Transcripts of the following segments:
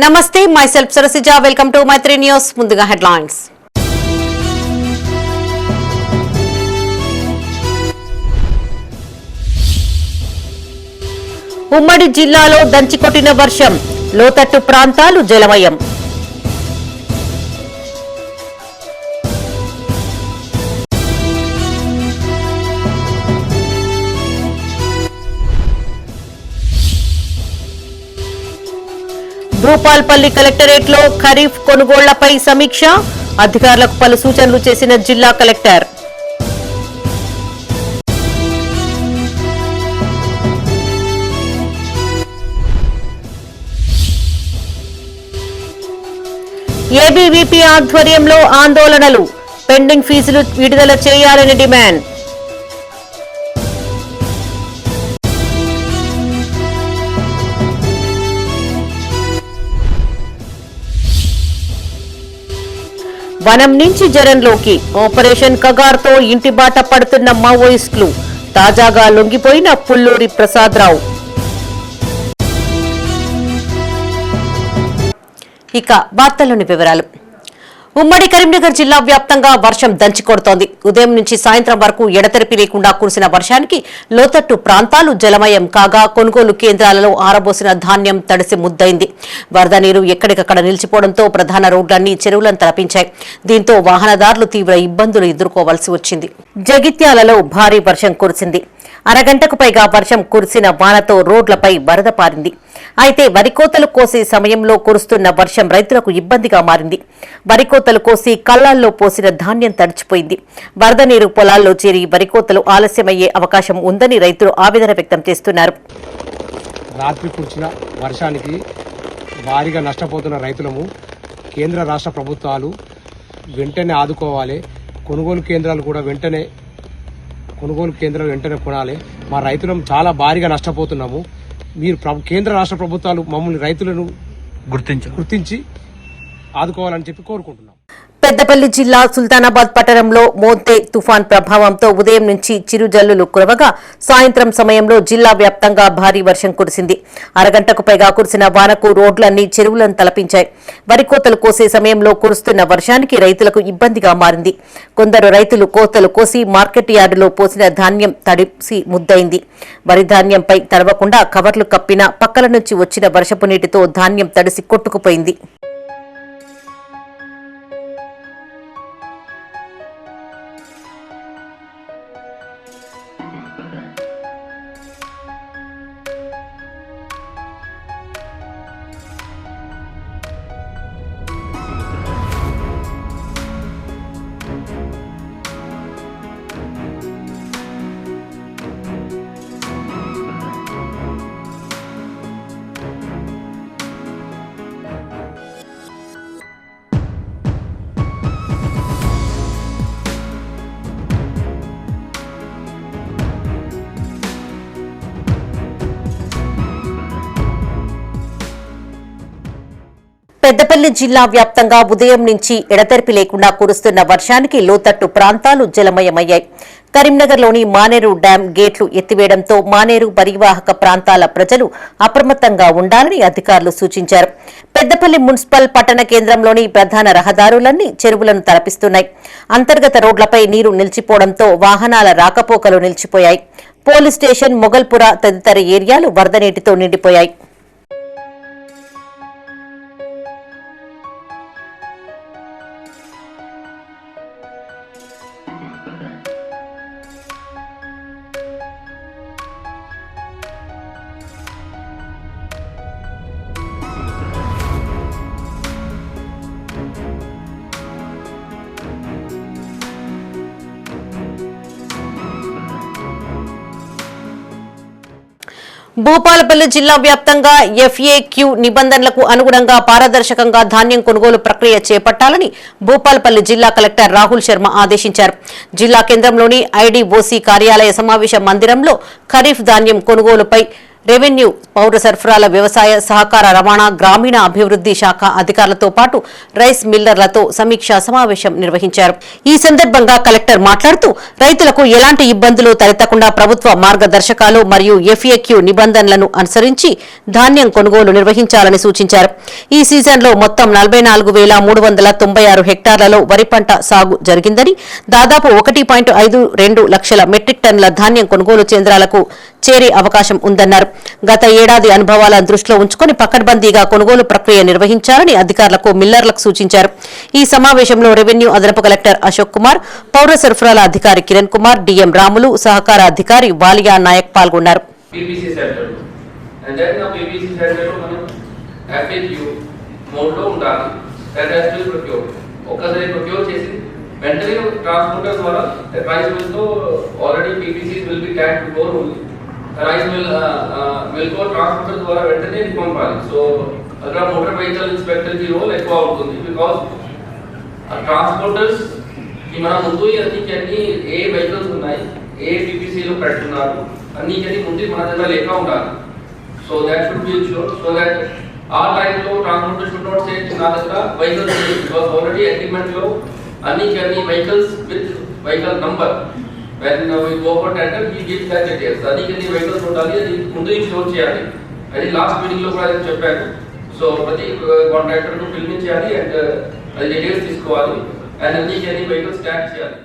నమస్తే myself Sarasija welcome to Maitri News ముందుగా headlines ఉమ్మడి జిల్లాలో దంచికొట్టిన వర్షం లోతట్టు ప్రాంతాలు జలమయం భూపాల్పల్లి కలెక్టరేట్ లో ఖరీఫ్ కొనుగోళ్లపై సమీక్ష అధికారులకు పలు సూచనలు చేసిన జిల్లా కలెక్టర్ ఏబీవీపీ ఆధ్వర్యంలో ఆందోళనలు పెండింగ్ ఫీజులు విడుదల చేయాలని డిమాండ్ వనం నుంచి జరంలోకి ఆపరేషన్ కగార్తో ఇంటి బాట పడుతున్న మావోయిస్టులు తాజాగా లొంగిపోయిన పుల్లూరి ప్రసాదరావు ఇక వార్తల్లోని వివరాలు ఉమ్మడి కరీంనగర్ జిల్లా వ్యాప్తంగా వర్షం దంచికొడుతోంది. ఉదయం నుంచి సాయంత్రం వరకు ఎడతెరిపి లేకుండా కురిసిన వర్షానికి లోతట్టు ప్రాంతాలు జలమయం కాగా కొనుగోలు కేంద్రాలలో ఆరబోసిన ధాన్యం తడిసి ముద్దైంది. వరద నీరు ఎక్కడికక్కడ నిలిచిపోవడంతో ప్రధాన రోడ్లన్నీ చెరువులను తలపించాయి. దీంతో వాహనదారులు తీవ్ర ఇబ్బందులు ఎదుర్కోవాల్సి వచ్చింది. జగిత్యాలలో భారీ వర్షం కురిసింది. అరగంటకు పైగా వర్షం కురిసిన వానతో రోడ్లపై వరద పారింది. అయితే వరికోతలు కోసే సమయంలో కురుస్తున్న వర్షం రైతులకు ఇబ్బందిగా మారింది. వరికోతలు కోసి కళ్లాల్లో పోసిన ధాన్యం తడిచిపోయింది. వరద నీరు పొలాల్లో చేరి వరికోతలు ఆలస్యమయ్యే అవకాశం ఉందని రైతులు ఆవేదన వ్యక్తం చేస్తున్నారు. రాత్రి కురిసిన వర్షానికి భారీగా నష్టపోతున్న రైతులము కేంద్ర రాష్ట్ర ప్రభుత్వాలు వెంటనే ఆదుకోవాలి. కొనుగోలు కేంద్రాలు వెంటనే కొనాలి. మా రైతులను చాలా భారీగా నష్టపోతున్నాము. మీరు కేంద్ర రాష్ట్ర ప్రభుత్వాలు మమ్మల్ని రైతులను గుర్తించి ఆదుకోవాలని చెప్పి కోరుకుంటున్నాం. పెద్దపల్లి జిల్లా సుల్తానాబాద్ పట్టణంలో మోంతే తుఫాన్ ప్రభావంతో ఉదయం నుంచి చిరుజల్లులు కురవగా సాయంత్రం సమయంలో జిల్లా వ్యాప్తంగా భారీ వర్షం కురిసింది. అరగంటకు పైగా కురిసిన వానకు రోడ్లన్నీ చెరువులను తలపించాయి. వరికోతలు కోసే సమయంలో కురుస్తున్న వర్షానికి రైతులకు ఇబ్బందిగా మారింది. కొందరు రైతులు కోతలు కోసి మార్కెట్ యార్డులో పోసిన ధాన్యం తడిసి ముద్దైంది. వరి ధాన్యంపై తడవకుండా కవర్లు కప్పిన పక్కల నుంచి వచ్చిన వర్షపు నీటితో ధాన్యం తడిసి కొట్టుకుపోయింది. పెద్దపల్లి జిల్లా వ్యాప్తంగా ఉదయం నుంచి ఎడతెరిపి లేకుండా కురుస్తున్న వర్షానికి లోతట్టు ప్రాంతాలు జలమయమయ్యాయి. కరీంనగర్లోని మానేరు డ్యాం గేట్లు ఎత్తివేయడంతో మానేరు పరివాహక ప్రాంతాల ప్రజలు అప్రమత్తంగా ఉండాలని అధికారులు సూచించారు. పెద్దపల్లి మున్సిపల్ పట్టణ కేంద్రంలోని ప్రధాన రహదారులన్నీ చెరువులను తలపిస్తున్నాయి. అంతర్గత రోడ్లపై నీరు నిలిచిపోవడంతో వాహనాల రాకపోకలు నిలిచిపోయాయి. పోలీస్ స్టేషన్, మొగల్పుర తదితర ఏరియాలు వరద నీటితో నిండిపోయాయి. భూపాలపల్లి జిల్లా వ్యాప్తంగా ఎఫ్ఏక్యూ నిబంధనలకు అనుగుణంగా పారదర్శకంగా ధాన్యం కొనుగోలు ప్రక్రియ చేపట్టాలని భూపాలపల్లి జిల్లా కలెక్టర్ రాహుల్ శర్మ ఆదేశించారు. జిల్లా కేంద్రంలోని ఐడీఓసీ కార్యాలయ సమావేశ మందిరంలో ఖరీఫ్ ధాన్యం కొనుగోలుపై రెవెన్యూ, పౌర సరఫరాల, వ్యవసాయ, సహకార, రవాణా, గ్రామీణ అభివృద్ధి శాఖ అధికారులతో పాటు రైస్ మిల్లర్లతో సమీక్షా సమావేశం నిర్వహించారు. ఈ సందర్భంగా కలెక్టర్ మాట్లాడుతూ రైతులకు ఎలాంటి ఇబ్బందులు తలెత్తకుండా ప్రభుత్వ మార్గదర్శకాలు మరియు FAQ నిబంధనలను అనుసరించి ధాన్యం కొనుగోలు నిర్వహించాలని సూచించారు. ఈ సీజన్లో మొత్తం 44,396 హెక్టార్లలో వరి పంట సాగు జరిగిందని, దాదాపు 1.52 లక్షల మెట్రిక్ టన్నుల ధాన్యం కొనుగోలు కేంద్రాలకు చేరే అవకాశం ఉందన్నారు. గత ఏడాది అనుభవాలను దృష్టిలో ఉంచుకుని పకడ్బందీగా కొనుగోలు ప్రక్రియ నిర్వహించాలని అధికారులకు, మిల్లర్లకు సూచించారు. ఈ సమావేశంలో రెవెన్యూ అదనపు కలెక్టర్ అశోక్ కుమార్, పౌర సరఫరాల అధికారి కిరణ్ కుమార్, DM రాములు, సహకార అధికారి వాలియా నాయక్ పాల్గొన్నారు. వెంటనే ట్రాన్స్పోర్టర్ ద్వారా రైస్ మిల్ తో already PPCs will be tagged before only. Rice mill కో ట్రాన్స్పోర్టర్ ద్వారా వెంటనే పంపాలి. సో అక్కడ మోటార్ వెహికల్ ఇన్స్పెక్టర్ కి రోల్ ఎక్కువ అవుతుంది. బికాస్ ట్రాన్స్పోర్టర్స్ కి మన ముందు అన్ని ఏ వెహికల్స్ ఉన్నాయి, ఏ PPC లో పెడుతున్నారు అన్నిటికీ ముందు మన దగ్గర లెక్క ఉండాలి. So that should be sure. So that ఆ టైం లో ట్రాన్స్పోర్టర్ షుడ్ నాట్ సే నా దగ్గర వెహికల్స్ బికాస్ ఆల్రెడీ అగ్రిమెంట్ లో అన్ని vehicles with vehicle number. When we go for tender, he gives that details. అన్ని vehicles ఉండాలి, అది ముందు షోర్ చేయాలి. అది లాస్ట్ మీటింగ్ లో కూడా చెప్పాను. సో ప్రతి కాంట్రాక్టర్ ను పిలిపించాలి అండ్ అది డీటెయిల్స్ తీసుకోవాలి అండ్ అన్ని vehicles ట్యాగ్ చేయాలి.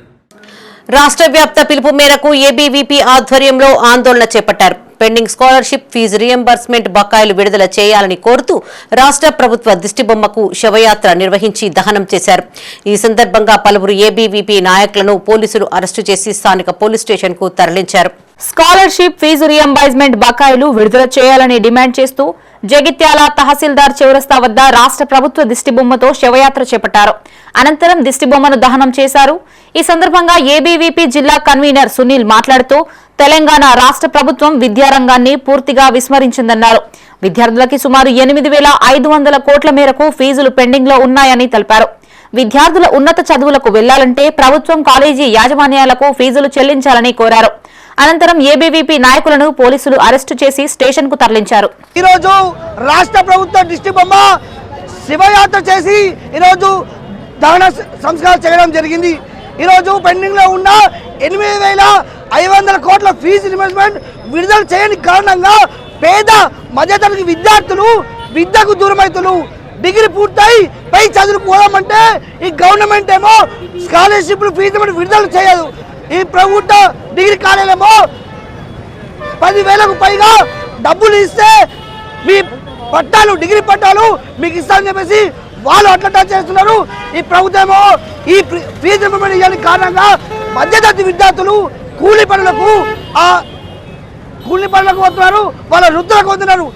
రాష్ట్ర వ్యాప్త పిలుపు మేరకు ABVP ఆధ్వర్యంలో ఆందోళన చేపట్టారు. పెండింగ్ స్కాలర్షిప్ ఫీజు రియంబర్స్మెంట్ బకాయిలు విడుదల చేయాలని కోరుతూ రాష్ట్ర ప్రభుత్వ దిష్టిబొమ్మకు శవయాత్ర నిర్వహించి దహనం చేశారు. ఈ సందర్భంగా పలువురు ABVP నాయకులను పోలీసులు అరెస్టు చేసి స్థానిక పోలీస్ స్టేషన్ కు తరలించారు. స్కాలర్షిప్ ఫీజు రియంబర్స్మెంట్ బకాయిలు విడుదల చేయాలని డిమాండ్ చేస్తూ జగిత్యాల తహసీల్దార్ చౌరస్తా వద్ద రాష్ట్ర ప్రభుత్వ దిష్టిబొమ్మతో శవయాత్ర చేపట్టారు. అనంతరం దిష్టిబొమ్మను దహనం చేశారు. ఈ సందర్భంగా ABVP జిల్లా కన్వీనర్ సునీల్ మాట్లాడుతూ తెలంగాణ రాష్ట్ర ప్రభుత్వం విద్యారంగాన్ని పూర్తిగా విస్మరించిందన్నారు. విద్యార్థులకి సుమారు 8,500 కోట్ల మేరకు ఫీజులు పెండింగ్ లో ఉన్నాయని తెలిపారు. విద్యార్థుల ఉన్నత చదువులకు వెళ్లాలంటే ప్రభుత్వం కాలేజీ యాజమాన్యాలకు ఫీజులు చెల్లించాలని కోరారు. అనంతరం ABVP నాయకులను పోలీసులు అరెస్టు చేసి స్టేషన్ కు తరలించారు. ఈ రోజు రాష్ట్ర ప్రభుత్వ దిష్టిబొమ్మ శివయాత్ర చేసి ఈరోజు దహన సంస్కారం చేయడం జరిగింది. ఈరోజు పెండింగ్ లో ఉన్న 8,500 కోట్ల ఫీజు రియంబర్స్మెంట్ విడుదల చేయని కారణంగా పేద మధ్యతరగతి విద్యార్థులు విద్యకు దూరమవుతున్నారు. డిగ్రీ పూర్తయి పై చదువుకు పోదామంటే ఈ గవర్నమెంట్ ఏమో స్కాలర్షిప్లు ఫీజు విడుదల చేయదు. ఈ ప్రభుత్వ డిగ్రీ కాలేజేమో 10,000కు పైగా డబ్బులు ఇస్తే మీ పట్టాలు, డిగ్రీ పట్టాలు మీకు ఇస్తామని చెప్పేసి వాళ్ళు అట్లా చేస్తున్నారు. ఈ ప్రభుత్వమో ఈ ఫీజు రియంబర్స్మెంట్ ఇవ్వని కారణంగా మధ్యతరగతి విద్యార్థులు కూలీ పనులకు వస్తున్నారు, వాళ్ళ వృత్తులకు వస్తున్నారు.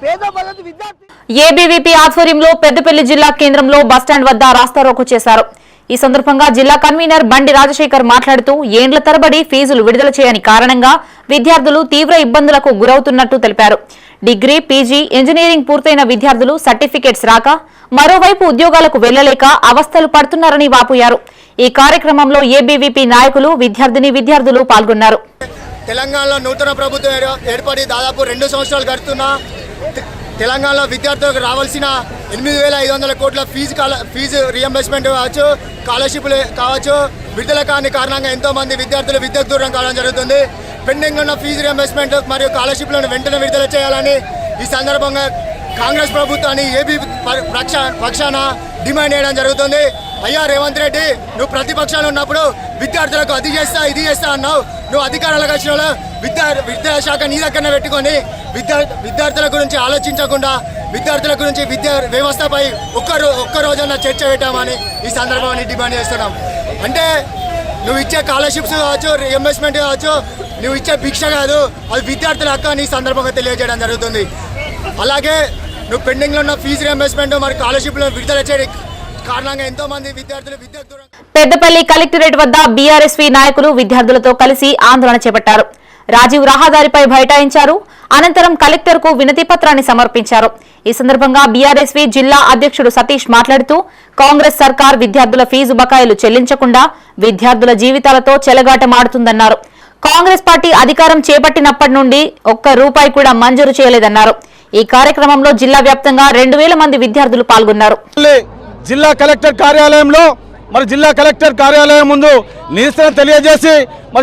పేద మధ్యతరగతి విద్యార్థి ABVP ఆధ్వర్యంలో పెద్దపల్లి జిల్లా కేంద్రంలో బస్టాండ్ వద్ద రాస్తారోకో చేశారు. ఈ సందర్భంగా జిల్లా కన్వీనర్ బండి రాజశేఖర్ మాట్లాడుతూ ఏండ్ల తరబడి ఫీజులు విడుదల చేయని కారణంగా విద్యార్థులు తీవ్ర ఇబ్బందులకు గురవుతున్నట్టు తెలిపారు. డిగ్రీ, PG, ఇంజనీరింగ్ పూర్తయిన విద్యార్థులు సర్టిఫికెట్స్ రాక, మరోవైపు ఉద్యోగాలకు వెళ్లలేక అవస్థలు పడుతున్నారని వాపోయారు. ఈ కార్యక్రమంలో ABVP నాయకులు, విద్యార్థులు పాల్గొన్నారు. తెలంగాణలో నూతన ప్రభుత్వం ఏర్పడి దాదాపు 2 సంవత్సరాలు గడుస్తున్నా తెలంగాణలో విద్యార్థులకు రావాల్సిన 8,500 కోట్ల ఫీజు రియంబర్స్మెంట్ కావచ్చు, స్కాలర్షిప్లు కావచ్చు విడుదల కాని కారణంగా ఎంతోమంది విద్యార్థులు విద్యకు దూరం కావడం జరుగుతుంది. పెండింగ్ ఉన్న ఫీజు రియంబర్స్మెంట్ మరియు స్కాలర్షిప్లను వెంటనే విడుదల చేయాలని ఈ సందర్భంగా కాంగ్రెస్ ప్రభుత్వాన్ని ABVP పక్షాన డిమాండ్ చేయడం జరుగుతుంది. అయ్యా రేవంత్ రెడ్డి, నువ్వు ప్రతిపక్షాలు ఉన్నప్పుడు విద్యార్థులకు అది చేస్తా ఇది చేస్తా అన్నావు. నువ్వు అధికారాలకు వచ్చిన విద్యాశాఖ నీ దగ్గరనే పెట్టుకొని విద్యార్థుల గురించి ఆలోచించకుండా విద్యార్థుల గురించి విద్యా వ్యవస్థపై ఒక్క రోజన్న చర్చ పెట్టామని ఈ సందర్భాన్ని డిమాండ్ చేస్తున్నాం. అంటే నువ్వు ఇచ్చే స్కాలర్షిప్స్ కావచ్చు, రియంబర్స్మెంట్ కావచ్చు, నువ్వు ఇచ్చే భిక్ష కాదు, అది విద్యార్థుల హక్కు అని ఈ సందర్భంగా తెలియజేయడం జరుగుతుంది. అలాగే నువ్వు పెండింగ్లో ఉన్న ఫీజు రియంబర్స్మెంట్ మరి స్కాలర్షిప్లను విడుదల చేయడం కారణంగా ఎంతో మంది విద్యార్థులు విద్యకు దూరం. పెద్దపల్లి కలెక్టరేట్ వద్ద BRSV నాయకులు విద్యార్థులతో కలిసి ఆందోళన చేపట్టారు. రాజీవ్ రహదారిపై బైఠాయించారు. అనంతరం కలెక్టర్ కు వినతి పత్రాన్ని సమర్పించారు. ఈ సందర్భంగా BRSV జిల్లా అధ్యక్షుడు సతీష్ మాట్లాడుతూ కాంగ్రెస్ సర్కార్ విద్యార్థుల ఫీజు బకాయిలు చెల్లించకుండా విద్యార్థుల జీవితాలతో చెలగాటమాడుతుందన్నారు. కాంగ్రెస్ పార్టీ అధికారం చేపట్టినప్పటి నుండి ఒక్క రూపాయి కూడా మంజూరు చేయలేదన్నారు. ఈ కార్యక్రమంలో జిల్లా వ్యాప్తంగా 2000 మంది విద్యార్థులు పాల్గొన్నారు. జిల్లా కలెక్టర్ కార్యాలయంలో జిల్లా కలెక్టర్ కార్యాలయం ముందు నిరసన తెలియజేసి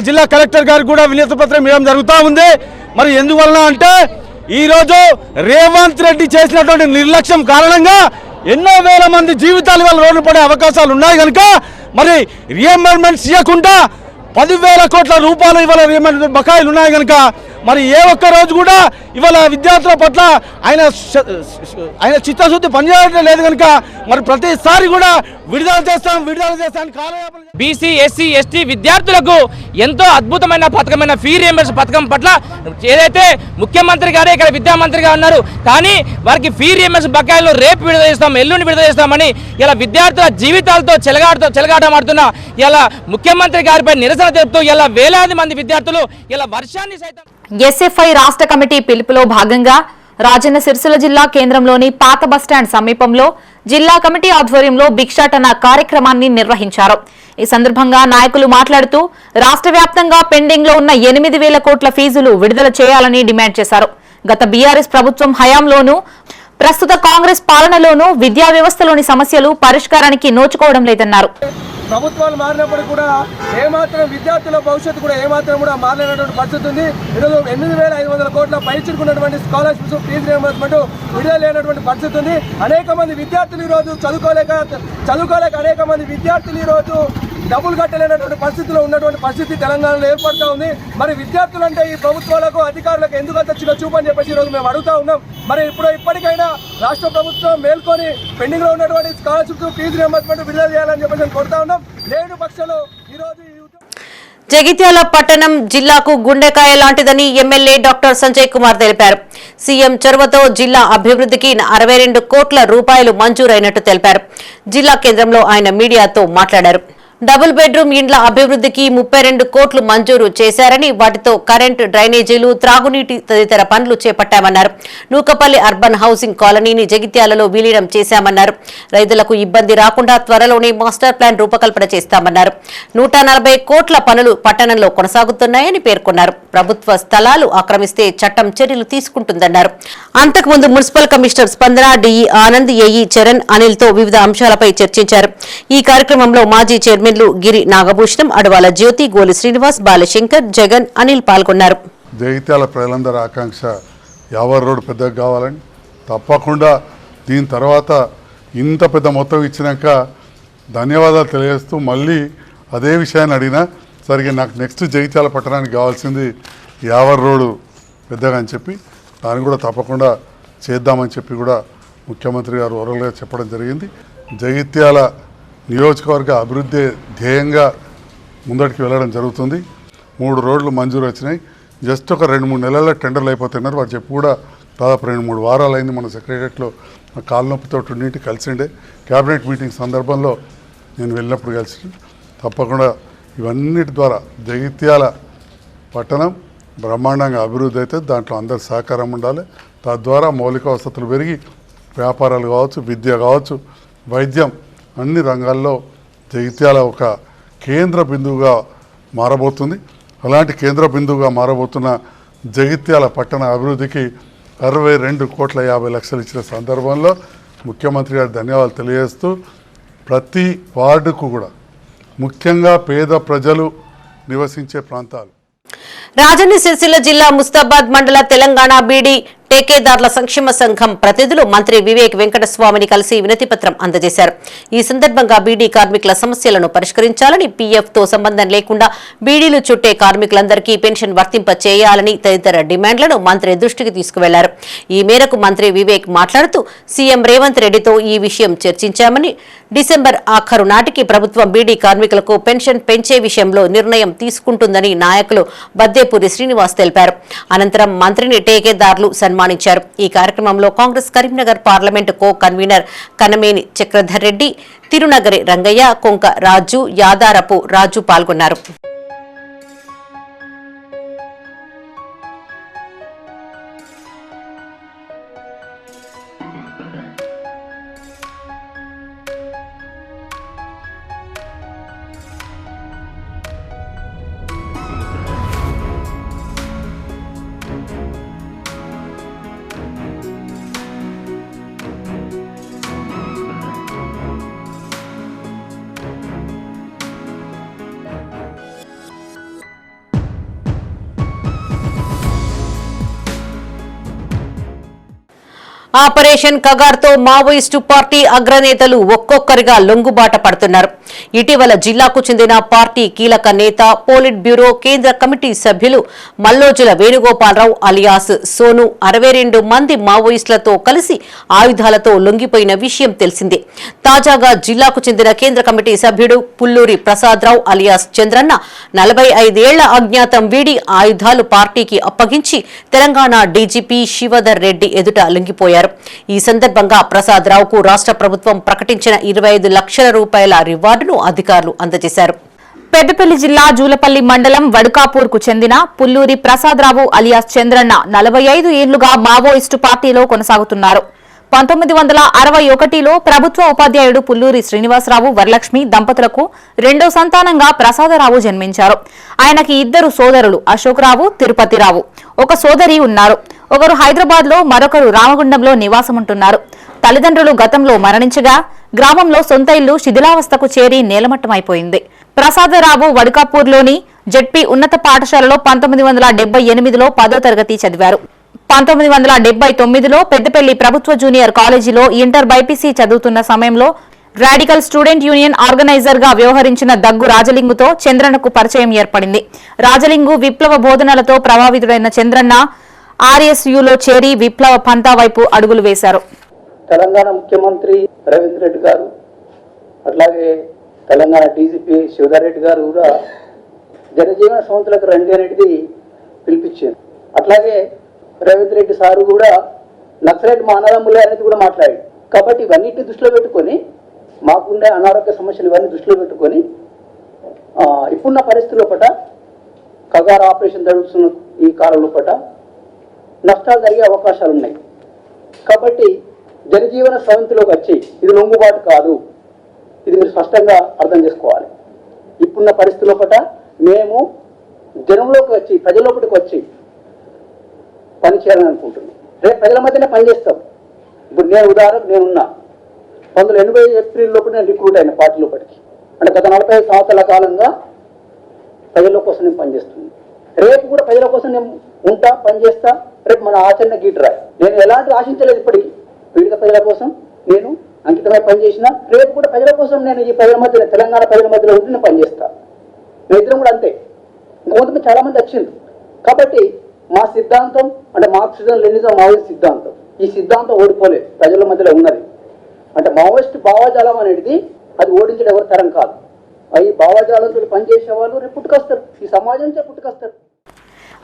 జిల్లా కలెక్టర్ గారికి కూడా వినతి పత్రం ఇవ్వడం జరుగుతూ ఉంది. ఎందువలన అంటే ఈరోజు రేవంత్ రెడ్డి చేసినటువంటి నిర్లక్ష్యం కారణంగా ఎన్నో వేల మంది జీవితాలు ఇవాళ రోడ్డు పడే అవకాశాలు ఉన్నాయి కనుక రీఎంబర్స్మెంట్స్ ఇవ్వకుండా 10,000 కోట్ల రూపాయలు ఇవాళ రీఎంబర్స్మెంట్ బకాయిలు ఉన్నాయి కనుక ఏ ఒక్క రోజు కూడా ఇవాళ విద్యార్థుల పట్ల ఆయన చిత్తశుద్ధి పనిచేయడం లేదు కనుక ప్రతిసారి కూడా విడుదల చేస్తాం కాలయాపన. బీసీ ఎస్సీ ఎస్టీ విద్యార్థులకు ఎంతో అద్భుతమైన పథకమైన ఫీ రియంబర్స్ పథకం పట్ల ఏదైతే ముఖ్యమంత్రి గారే ఇక్కడ విద్యామంత్రిగా ఉన్నారు, కానీ వారికి ఫీ రియంబర్స్ బకాయిలు రేపు విడుదల చేస్తాం, ఎల్లుండి విడుదల చేస్తామని ఇలా విద్యార్థుల జీవితాలతో చెలగాటమాడుతున్న ఇలా ముఖ్యమంత్రి గారిపై నిరసన తెలుపుతూ ఇలా వేలాది మంది విద్యార్థులు ఇలా వర్షాన్ని సైతం. ఎస్ఎఫ్ఐ రాష్ట్ర కమిటీ పిలుపులో భాగంగా రాజన్న సిరిసిల్ల జిల్లా కేంద్రంలోని పాత బస్టాండ్ సమీపంలో జిల్లా కమిటీ ఆధ్వర్యంలో భిక్షాటన కార్యక్రమాన్ని నిర్వహించారు. ఈ సందర్భంగా నాయకులు మాట్లాడుతూ రాష్ట్ర వ్యాప్తంగా పెండింగ్ లో ఉన్న 8,000 కోట్ల ఫీజులు విడుదల చేయాలని డిమాండ్ చేశారు. గత బీఆర్ఎస్ ప్రభుత్వం హయాంలోనూ ప్రస్తుత కాంగ్రెస్ పాలనలోనూ విద్యా వ్యవస్థలోని సమస్యలు పరిష్కారానికి నోచుకోవడం లేదన్నారు. ప్రభుత్వాలు మారినప్పుడు కూడా ఏమాత్రం విద్యార్థుల భవిష్యత్తు కూడా ఏమాత్రం కూడా మారలేనటువంటి పరిస్థితి ఉంది. ఈరోజు 8,500 కోట్ల పైచుకున్నటువంటి స్కాలర్షిప్స్ ఫీజు రియంబర్స్మెంట్ విడుదల లేనటువంటి పరిస్థితి ఉంది. అనేక మంది విద్యార్థులు ఈరోజు చదువుకోలేక అనేక మంది విద్యార్థులు ఈరోజు డబ్బులు కట్టలేనటువంటి పరిస్థితిలో ఉన్నటువంటి పరిస్థితి తెలంగాణలో ఏర్పడుతూ ఉంది. విద్యార్థులు అంటే ఈ ప్రభుత్వాలకు అధికారులకు ఎందుకు అంత చిన్న చూపని చెప్పేసి ఈరోజు మేము అడుగుతా ఉన్నాం. ఇప్పటికైనా రాష్ట్ర ప్రభుత్వం మేల్కొని పెండింగ్ లో ఉన్నటువంటి స్కాలర్షిప్స్ ఫీజు రియంబర్స్మెంట్ విడుదల చేయాలని చెప్పేసి కోరుతా ఉన్నాం. లేని పక్షంలో ఈరోజు జగిత్యాల పట్టణం జిల్లాకు గుండెకాయ లాంటిదని ఎమ్మెల్యే డాక్టర్ సంజయ్ కుమార్ తెలిపారు. సీఎం చొరవతో జిల్లా అభివృద్ధికి 62 కోట్ల రూపాయలు మంజూరైనట్టు తెలిపారు. జిల్లా కేంద్రంలో ఆయన మీడియాతో మాట్లాడారు. డబుల్ బెడ్రూమ్ ఇండ్ల అభివృద్ధికి 32 కోట్లు మంజూరు చేశారని, వాటితో కరెంటు, డ్రైనేజీలు, త్రాగునీటి తదితర పనులు చేపట్టామన్నారు. నూకపల్లి అర్బన్ హౌసింగ్ కాలనీని జగిత్యాలలో విలీనం చేశామన్నారు. రైతులకు ఇబ్బంది రాకుండా త్వరలోనే మాస్టర్ ప్లాన్ రూపకల్పన చేస్తామన్నారు. 140 కోట్ల పనులు పట్టణంలో కొనసాగుతున్నాయని పేర్కొన్నారు. ప్రభుత్వ స్థలాలు ఆక్రమిస్తే చట్టం చర్యలు తీసుకుంటుందన్నారు. అంతకుముందు మున్సిపల్ కమిషనర్ స్పందన, డిఈ ఆనంద్, ఏఈ చరణ్, అనిల్తో వివిధ అంశాలపై చర్చించారు. ఈ కార్యక్రమంలో మాజీ చైర్మన్ గిరి నాగభూషణం, అడవాల జ్యోతి, గోలి శ్రీనివాస్, బాలశంకర్, జగన్, అనిల్ పాల్గొన్నారు. జగిత్యాల ప్రజలందరి ఆకాంక్ష యావర్ రోడ్ పెద్దగా కావాలని, తప్పకుండా దీని తర్వాత ఇంత పెద్ద మొత్తం ఇచ్చినాక ధన్యవాదాలు తెలియజేస్తూ మళ్ళీ అదే విషయాన్ని అడిగినా సరిగ్గా నాకు నెక్స్ట్ జగిత్యాల పట్టణానికి కావాల్సింది యావర్ రోడ్డు పెద్దగా అని చెప్పి దాన్ని కూడా తప్పకుండా చేద్దామని చెప్పి కూడా ముఖ్యమంత్రి గారు ఓరల్గా చెప్పడం జరిగింది. జగిత్యాల నియోజకవర్గ అభివృద్ధి ధ్యేయంగా ముందటికి వెళ్ళడం జరుగుతుంది. 3 రోడ్లు మంజూరు వచ్చినాయి. జస్ట్ ఒక 2-3 నెలల్లో టెండర్లు అయిపోతున్నారు. వారు చెప్పి కూడా దాదాపు 2-3 వారాలు అయింది. మన సెక్రటరియట్లో కాలు నొప్పితో రెండింటి కలిసిండే క్యాబినెట్ మీటింగ్ సందర్భంలో నేను వెళ్ళినప్పుడు కలిసి తప్పకుండా ఇవన్నిటి ద్వారా జగిత్యాల పట్టణం బ్రహ్మాండంగా అభివృద్ధి అయితే దాంట్లో అందరి సహకారం ఉండాలి. తద్వారా మౌలిక వసతులు పెరిగి వ్యాపారాలు కావచ్చు, విద్య కావచ్చు, వైద్యం అన్ని రంగాల్లో జగిత్యాల ఒక కేంద్ర బిందువుగా మారబోతుంది. అలాంటి కేంద్ర బిందువుగా మారబోతున్న జగిత్యాల పట్టణ అభివృద్ధికి 62 కోట్ల 50 లక్షలు ఇచ్చిన సందర్భంలో ముఖ్యమంత్రి గారు ధన్యవాదాలు తెలియజేస్తూ ప్రతి వార్డుకు కూడా ముఖ్యంగా పేద ప్రజలు నివసించే ప్రాంతాలు రాజన్న సిరిసిల్ల జిల్లా ముస్తాబాద్ మండల తెలంగాణ బీడీ టేకేదార్ల సంక్షేమ సంఘం ప్రతినిధులు మంత్రి వివేక్ వెంకటస్వామిని కలిసి వినతి పత్రం అందజేశారు. ఈ సందర్భంగా బీడీ కార్మికుల సమస్యలను పరిష్కరించాలని, పీఎఫ్ తో సంబంధం లేకుండా బీడీలు చుట్టే కార్మికులందరికీ పెన్షన్ వర్తింప చేయాలని తదితర డిమాండ్లను మంత్రి దృష్టికి తీసుకువెళ్లారు. ఈ మేరకు మంత్రి వివేక్ మాట్లాడుతూ సీఎం రేవంత్ రెడ్డితో ఈ విషయం చర్చించామని, డిసెంబర్ ఆఖరు నాటికి ప్రభుత్వం బీడీ కార్మికులకు పెన్షన్ పెంచే విషయంలో నిర్ణయం తీసుకుంటుందని నాయకులు బద్దేపూరి శ్రీనివాస్ తెలిపారు. అనంతరం మంత్రిని టేకేదార్లు సన్మానించారు. ఈ కార్యక్రమంలో Congress Karimnagar parliament co convener Kanameni Chakradhar Reddy, Tirunagari Rangaiah, Konka Raju, Yadarapu Raju పాల్గొన్నారు. ఆపరేషన్ కగార్తో మావోయిస్టు పార్టీ అగ్రనేతలు ఒక్కొక్కరిగా లొంగుబాట పడుతున్నారు. ఇటీవల జిల్లాకు చెందిన పార్టీ కీలక నేత, పోలిట్ బ్యూరో కేంద్ర కమిటీ సభ్యులు మల్లోజుల వేణుగోపాలరావు అలియాస్ సోను 62 మంది మావోయిస్టులతో కలిసి ఆయుధాలతో లొంగిపోయిన విషయం తెలిసిందే. తాజాగా జిల్లాకు చెందిన కేంద్ర కమిటీ సభ్యుడు పుల్లూరి ప్రసాదరావు అలియాస్ చంద్రన్న 45 ఏళ్ల అజ్ఞాతం వీడి ఆయుధాలు పార్టీకి అప్పగించి తెలంగాణ డీజీపీ శివధర్ రెడ్డి ఎదుట లొంగిపోయారు. ఈ సందర్భంగా ప్రసాదరావుకు రాష్ట్ర ప్రభుత్వం ప్రకటించిన 25 లక్షల రూపాయల రివార్డును అధికారులు అందజేశారు. పెద్దపల్లి జిల్లా జూలపల్లి మండలం వడుకాపూర్ కు చెందిన పుల్లూరి ప్రసాదరావు అలియాస్ చంద్రన్న 45 ఏళ్లుగా మావోయిస్టు పార్టీలో కొనసాగుతున్నారు. 1961లో ప్రభుత్వ ఉపాధ్యాయుడు పుల్లూరి శ్రీనివాసరావు వరలక్ష్మి దంపతులకు రెండో సంతానంగా ప్రసాదరావు జన్మించారు. ఆయనకి 2 సోదరులు అశోకరావు, తిరుపతిరావు, ఒక సోదరి ఉన్నారు. ఒకరు హైదరాబాద్ లో, మరొకరు రామగుండంలో నివాసముంటున్నారు. తల్లిదండ్రులు గతంలో మరణించగా గ్రామంలో సొంత ఇల్లు శిథిలావస్థకు చేరి నేలమట్టమైపోయింది. ప్రసాదరావు వడుకాపూర్లోని జెడ్పీ ఉన్నత పాఠశాలలో 1978లో 10వ తరగతి చదివారు. 1979లో పెద్దపల్లి ప్రభుత్వ జూనియర్ కాలేజీలో ఇంటర్ బైపీసీ చదువుతున్న సమయంలో రాడికల్ స్టూడెంట్ యూనియన్ ఆర్గనైజర్ గా వ్యవహరించిన దగ్గు రాజలింగుతో చంద్రన్నకు పరిచయం ఏర్పడింది. రాజలింగు విప్లవ బోధనలతో ప్రభావితుడైన చంద్రన్న ఆర్ఎస్యూలో చేరి విప్లవ పంథా వైపు అడుగులు వేశారు. తెలంగాణ ముఖ్యమంత్రి రేవంత్ రెడ్డి గారు, అట్లాగే తెలంగాణ డీజీపీ శివధర్ రెడ్డి గారు కూడా జనజీవన సంస్థలకు రండి అనేది పిలిపించారు. అట్లాగే రేవంత్ రెడ్డి సారు కూడా నక్సలైట్ మానవములే అనేది కూడా మాట్లాడాడు. కాబట్టి ఇవన్నిటిని దృష్టిలో పెట్టుకొని, మాకుండే అనారోగ్య సమస్యలు ఇవన్నీ దృష్టిలో పెట్టుకొని ఇప్పుడున్న పరిస్థితుల్లో పట కగార్ ఆపరేషన్ జరుగుతున్న ఈ కాలంలో పట నష్టాలు జరిగే అవకాశాలు ఉన్నాయి. కాబట్టి జనజీవన స్రవంతిలోకి వచ్చి ఇది లొంగుబాటు కాదు, ఇది మీరు స్పష్టంగా అర్థం చేసుకోవాలి. ఇప్పుడున్న పరిస్థితుల్లో పట మేము జనంలోకి వచ్చి, ప్రజల్లోపటికి వచ్చి పని చేయాలని అనుకుంటున్నాం. రేపు ప్రజల మధ్యనే పనిచేస్తాం. ఇప్పుడు నేను ఉదాహరణకు నేనున్నా 1980 ఏప్రిల్ లోపల నేను రిక్రూట్ అయిన పార్టీ లోపలికి. అంటే గత 45 సంవత్సరాల కాలంగా ప్రజల కోసం నేను పనిచేస్తున్నాను. రేపు కూడా ప్రజల కోసం నేను ఉంటా, పనిచేస్తా. రేపు మన ఆచరణ గీటరాయి. నేను ఎలాంటి ఆశించలేదు ఇప్పటికీ. పీడిత ప్రజల కోసం నేను అంకితమై పనిచేసిన, రేపు కూడా ప్రజల కోసం నేను ఈ ప్రజల మధ్య, తెలంగాణ ప్రజల మధ్యలో ఉండి నేను పనిచేస్తా. మేమిద్దరం కూడా అంతే. ఇంకొంతమంది చాలా మంది వచ్చింది. కాబట్టి మా సిద్ధాంతం అంటే మార్క్సిజం లెనినిజం మావోయిస్ట్ సిద్ధాంతం, ఈ సిద్ధాంతం ఓడిపోలేదు, ప్రజల మధ్యలో ఉన్నది. అంటే మావోయిస్ట్ భావజాలం అనేది అది ఓడించడం ఎవరి తరం కాదు. ఈ భావజాలంతో పనిచేసే వాళ్ళు రేపు పుట్టుకొస్తారు, ఈ సమాజం నుంచి పుట్టుకొస్తారు.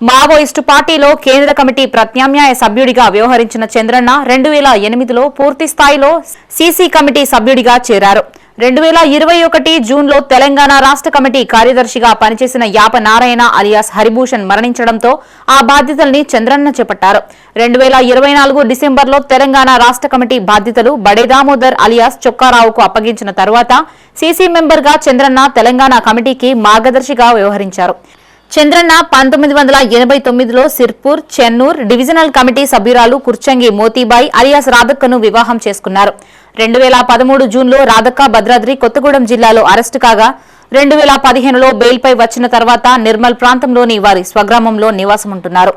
మావోయిస్టు పార్టీలో కేంద్ర కమిటీ ప్రత్యామ్నాయ సభ్యుడిగా వ్యవహరించిన చంద్రన్న 2008లో పూర్తి స్థాయిలో సీసీ కమిటీ సభ్యుడిగా చేరారు. 2021 జూన్లో తెలంగాణ రాష్ట్ర కమిటీ కార్యదర్శిగా పనిచేసిన యాప నారాయణ అలియాస్ హరిభూషణ్ మరణించడంతో ఆ బాధ్యతల్ని చంద్రన్న చేపట్టారు. 2024 డిసెంబర్లో తెలంగాణ రాష్ట్ర కమిటీ బాధ్యతలు బడే దామోదర్ అలియాస్ చొక్కారావుకు అప్పగించిన తర్వాత సీసీ మెంబర్గా చంద్రన్న తెలంగాణ కమిటీకి మార్గదర్శిగా వ్యవహరించారు. చంద్రన్న 1989లో సిర్పూర్, చెన్నూర్ డివిజనల్ కమిటీ సభ్యురాలు కుర్చంగి మోతీబాయి అలియాస్ రాధక్కను వివాహం చేసుకున్నారు. 2013 జూన్లో రాధక్క భద్రాద్రి కొత్తగూడెం జిల్లాలో అరెస్టు కాగా 2015లో బెయిల్పై వచ్చిన తర్వాత నిర్మల్ ప్రాంతంలోని వారి స్వగ్రామంలో నివాసముంటున్నారు.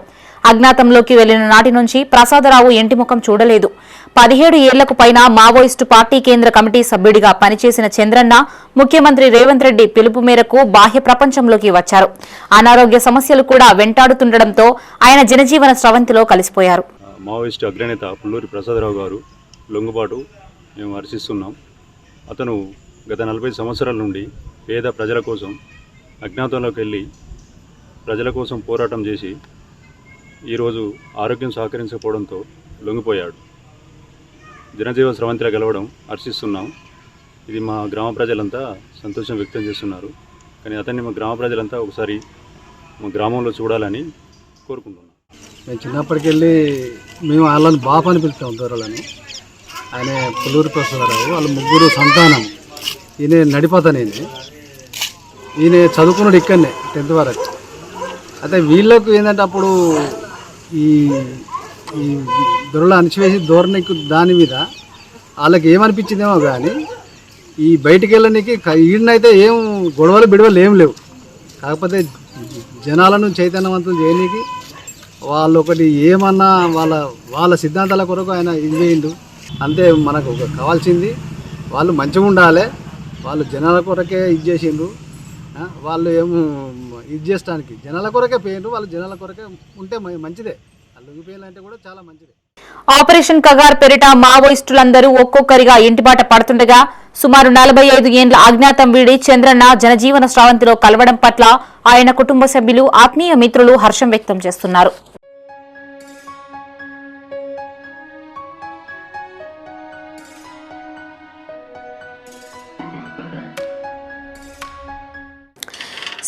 అజ్ఞాతంలోకి వెళ్లిన నాటి నుంచి ప్రసాదరావు ఇంటి ముఖం చూడలేదు. 17 ఏళ్లకు పైన మావోయిస్టు పార్టీ కేంద్ర కమిటీ సభ్యుడిగా పనిచేసిన చంద్రన్న ముఖ్యమంత్రి రేవంత్ రెడ్డి పిలుపు మేరకు బాహ్య ప్రపంచంలోకి వచ్చారు. అనారోగ్య సమస్యలు కూడా వెంటాడుతుండటంతో ఆయన జనజీవన స్రవంతిలో కలిసిపోయారు. మావోయిస్టు అగ్రనేత పుల్లూరి ప్రసాదరావు గారు లొంగుబాటు మేము హర్షిస్తున్నాం. అతను గత 45 సంవత్సరాల నుండి పేద ప్రజల కోసం అజ్ఞాతంలోకి వెళ్ళి ప్రజల కోసం పోరాటం చేసి ఈరోజు ఆరోగ్యం సహకరించకపోవడంతో లొంగిపోయాడు. జనజీవన స్రవంతిలో గెలవడం హర్షిస్తున్నాం. ఇది మా గ్రామ ప్రజలంతా సంతోషం వ్యక్తం చేస్తున్నారు. కానీ అతన్ని మా గ్రామ ప్రజలంతా ఒకసారి మా గ్రామంలో చూడాలని కోరుకుంటున్నాం. మేము చిన్నప్పటికెళ్ళి మేము వాళ్ళని బాప అని పిలుస్తాం దూరాలని. ఆయన పుల్లూరి ప్రసాదరావు, వాళ్ళ 3 సంతానం. ఈయన నడిపోతానేది, ఈయన చదువుకున్నాడు ఇక్కడనే 10th వరకు. అయితే వీళ్ళకు ఏంటంటే అప్పుడు ఈ ఈ దొరలు అణిచివేసి ధోరణికి దాని మీద వాళ్ళకి ఏమనిపించిందేమో కానీ ఈ బయటికి వెళ్ళడానికి ఈయనైతే ఏం గొడవలు బిడవలు ఏం లేవు. కాకపోతే జనాలను చైతన్యవంతం చేయడానికి వాళ్ళు ఒకటి ఏమన్నా వాళ్ళ సిద్ధాంతాల కొరకు ఆయన ఇది వేయండు అంతే. మనకు కావాల్సింది వాళ్ళు మంచిగా ఉండాలి, వాళ్ళు జనాల కొరకే ఇది చేసిండ్రు. వాళ్ళు ఏమో ఇది చేయడానికి జనాల కొరకే పోయిండ్రు, వాళ్ళు జనాల కొరకే ఉంటే మంచిదే. వాళ్ళు లొంగిపోయాలంటే అంటే కూడా చాలా మంచిదే. ఆపరేషన్ కగార్ పేరిట మావోయిస్టులందరూ ఒక్కొక్కరిగా ఇంటిబాట పడుతుండగా సుమారు 45 ఏండ్ల అజ్ఞాతం వీడి చంద్రన్న జనజీవన స్రవంతిలో కలవడం పట్ల ఆయన కుటుంబ సభ్యులు, ఆత్మీయ మిత్రులు హర్షం వ్యక్తం చేస్తున్నారు.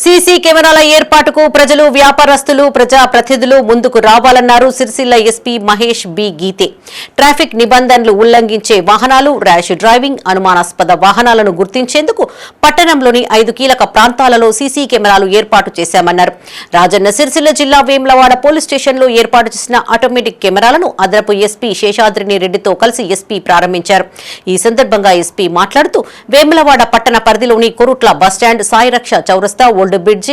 సీసీ కెమెరాల ఏర్పాటుకు ప్రజలు, వ్యాపారస్తులు, ప్రజాప్రతినిధులు ముందుకు రావాలన్నారు సిరిసిల్ల ఎస్పీ మహేష్ బి గీతే. ట్రాఫిక్ నిబంధనలు ఉల్లంఘించే వాహనాలు, ర్యాష్ డ్రైవింగ్, అనుమానాస్పద వాహనాలను గుర్తించేందుకు పట్టణంలోని 5 కీలక ప్రాంతాలలో సీసీ కెమెరాలు ఏర్పాటు చేశామన్నారు. రాజన్న సిరిసిల్ల జిల్లా వేములవాడ పోలీస్ స్టేషన్లో ఏర్పాటు చేసిన ఆటోమేటిక్ కెమెరాలను అదనపు ఎస్పీ శేషాద్రిని రెడ్డితో కలిసి ఎస్పీ ప్రారంభించారు. ఈ సందర్భంగా ఎస్పీ మాట్లాడుతూ వేములవాడ పట్టణ పరిధిలోని కొరుట్ల బస్టాండ్, సాయిరక్ష చౌరస్తా, old bridge,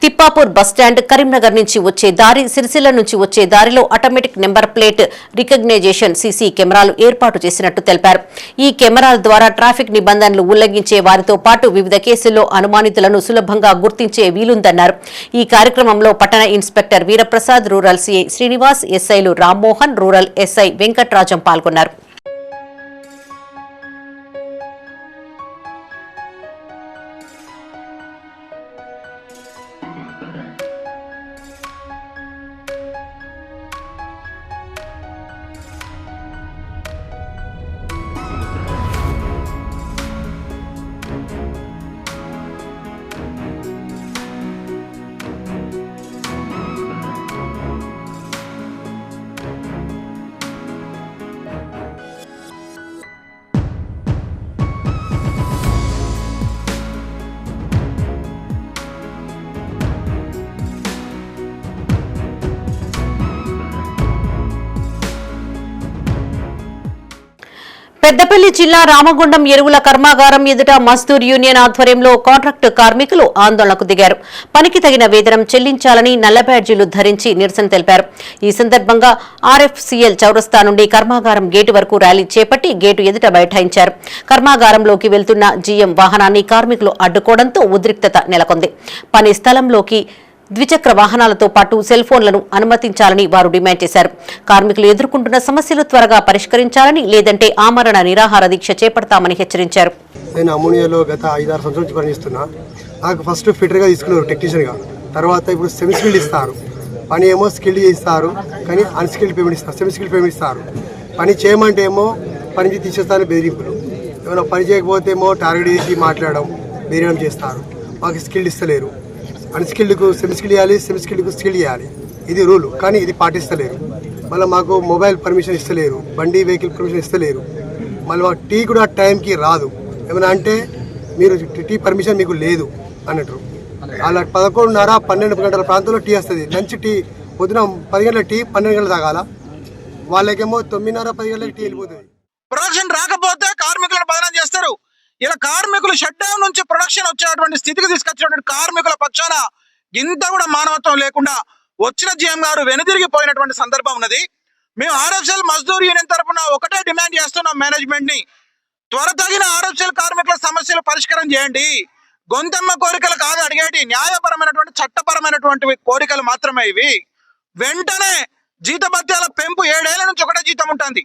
Tippapur bus stand, Karimnagar నుంచి వచ్చే దారి, సిరిసిల్ల నుంచి వచ్చే దారిలో automatic number plate recognition CC కెమెరాలు ఏర్పాటు చేసినట్టు తెలిపారు. ఈ కెమెరాల ద్వారా ట్రాఫిక్ నిబంధనలు ఉల్లంఘించే వారితో పాటు వివిధ కేసుల్లో అనుమానితులను సులభంగా గుర్తించే వీలుందన్నారు. ఈ కార్యక్రమంలో పట్టణ inspector Veeraprasad, rural CI Srinivas, ఎస్ఐలు రామ్మోహన్, రూరల్ ఎస్ఐ వెంకట్రాజం పాల్గొన్నారు. పెద్దపల్లి జిల్లా రామగుండం ఎరువుల కర్మాగారం ఎదుట మజ్దూర్ యూనియన్ ఆధ్వర్యంలో కాంట్రాక్టు కార్మికులు ఆందోళనకు దిగారు. పనికి తగిన వేతనం చెల్లించాలని నల్ల బ్యాడ్జీలు ధరించి నిరసన తెలిపారు. ఈ సందర్భంగా ఆర్ఎఫ్సీఎల్ చౌరస్తా నుండి కర్మాగారం గేటు వరకు ర్యాలీ చేపట్టి గేటు ఎదుట బైఠాయించారు. కర్మాగారంలోకి వెళ్తున్న జీఎం వాహనాన్ని కార్మికులు అడ్డుకోవడంతో ఉద్రిక్తత నెలకొంది. పని స్థలంలోకి ద్విచక్ర వాహనాలతో పాటు సెల్ ఫోన్లను అనుమతించాలని వారు డిమాండ్ చేశారు. కార్మికులు ఎదుర్కొంటున్న సమస్యలు త్వరగా పరిష్కరించాలని, లేదంటే ఆమరణ నిరాహార దీక్ష చేపడతామని హెచ్చరించారు. నేను అమోనియాలో గత 5-6 సంవత్సరాల నుంచి పనిచేస్తున్నా. నాకు ఫస్ట్ ఫిటర్గా తీసుకున్నారు, టెక్నీషియన్గా. తర్వాత ఇప్పుడు సెమీ స్కిల్డ్ ఇస్తారు. పని ఏమో స్కిల్డ్ చేస్తారు, కానీ అన్స్కిల్డ్ పేమెంట్ ఇస్తారు, సెమీ స్కిల్డ్ పేమెంట్ ఇస్తారు. పని చేయమంటే ఏమో పని తీసేస్తారని బెదిరింపులు. ఏమైనా పని చేయకపోతే ఏమో టార్గెట్ చేసి మాట్లాడడం, బెదిరించడం చేస్తారు. మాకు స్కిల్డ్ ఇస్తలేరు. అన్స్కిల్డ్కు సెమీ స్కిల్డ్ చేయాలి, సెమీ స్కిల్డ్కు స్కిల్డ్ చేయాలి. ఇది రూల్, కానీ ఇది పాటిస్తలేరు. మళ్ళీ మాకు మొబైల్ పర్మిషన్ ఇస్తలేరు, బండి వెహికల్ పర్మిషన్ ఇస్తలేరు. మళ్ళీ మాకు టీ కూడా టైంకి రాదు. ఏమైనా అంటే మీరు టీ పర్మిషన్ మీకు లేదు అన్నట్టు. అలా 11:30-12 గంటల ప్రాంతంలో టీ వస్తుంది. లంచ్ టీ పొద్దున 10 గంటల టీ 12 గంటలు తాగాల. వాళ్ళకేమో 9:30-10 గంటలకు టీ వెళ్ళిపోతుంది. ప్రొడక్షన్ రాకపోతే కార్మికులను బదనాం చేస్తారు. ఇలా కార్మికులు షట్ డౌన్ నుంచి ప్రొడక్షన్ వచ్చేటువంటి స్థితికి తీసుకొచ్చినటువంటి కార్మికుల పక్షాన ఇంత కూడా మానవత్వం లేకుండా వచ్చిన జీఎం గారు వెనుదిరిగిపోయినటువంటి సందర్భం ఉన్నది. మేము ఆర్ఎఫ్సీఎల్ మజ్దూర్ యూనియన్ తరఫున ఒకటే డిమాండ్ చేస్తున్నాం మేనేజ్మెంట్ ని, త్వరతగిన ఆర్ఎఫ్సీఎల్ కార్మికుల సమస్యలు పరిష్కారం చేయండి. గొంతెమ్మ కోరికలు కాదు అడిగేటి, న్యాయపరమైనటువంటి చట్టపరమైనటువంటి కోరికలు మాత్రమే ఇవి. వెంటనే జీతభత్యాల పెంపు 7 ఏళ్ల నుంచి ఒకటే జీతం ఉంటుంది.